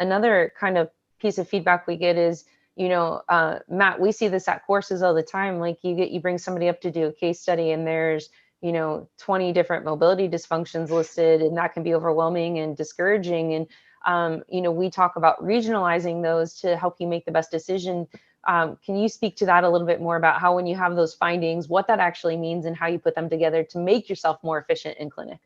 another kind of piece of feedback we get is, Matt, we see this at courses all the time. Like you bring somebody up to do a case study and there's, 20 different mobility dysfunctions listed, and that can be overwhelming and discouraging. And, we talk about regionalizing those to help you make the best decision. Can you speak to that a little bit more about how, when you have those findings, what that actually means and how you put them together to make yourself more efficient in clinic?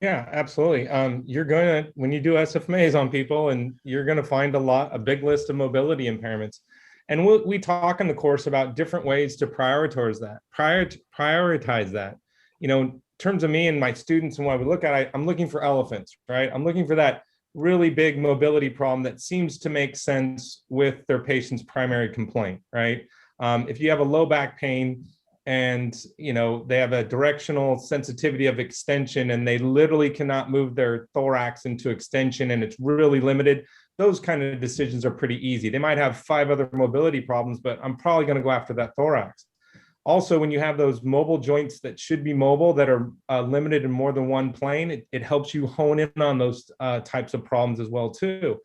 Yeah, absolutely. When you do SFMAs on people, and you're going to find a big list of mobility impairments. And we talk in the course about different ways to prioritize that. In terms of me and my students and what we look at, I'm looking for elephants, right? I'm looking for that really big mobility problem that seems to make sense with their patient's primary complaint, right? If you have a low back pain and they have a directional sensitivity of extension and they literally cannot move their thorax into extension and it's really limited, those kind of decisions are pretty easy. They might have 5 other mobility problems, but I'm probably going to go after that thorax. Also, when you have those mobile joints that should be mobile that are limited in more than one plane, it helps you hone in on those types of problems as well too.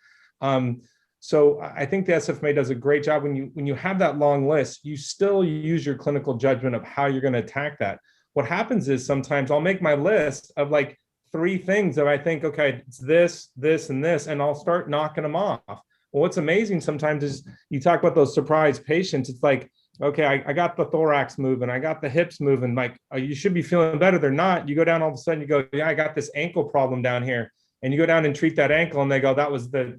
So I think the SFMA does a great job. When you have that long list, you still use your clinical judgment of how you're going to attack that. What happens is sometimes I'll make my list of like 3 things that I think, okay, it's this, this, and this, and I'll start knocking them off. Well, what's amazing sometimes is you talk about those surprise patients. It's like, okay, I got the thorax moving, I got the hips moving, like, you should be feeling better. They're not. You go down, all of a sudden you go, yeah, I got this ankle problem down here. And you go down and treat that ankle and they go, that was the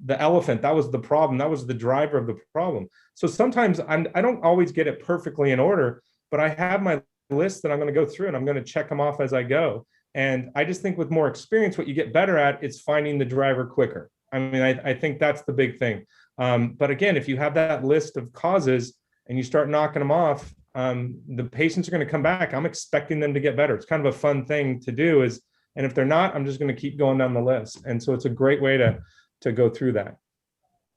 elephant, that was the problem, that was the driver of the problem. So sometimes I don't always get it perfectly in order, but I have my list that I'm going to go through and I'm going to check them off as I go. And I just think with more experience, what you get better at is finding the driver quicker. I mean, I think that's the big thing. But again, if you have that list of causes and you start knocking them off, the patients are going to come back. I'm expecting them to get better. It's kind of a fun thing to do, and if they're not, I'm just going to keep going down the list. And so it's a great way to go through that.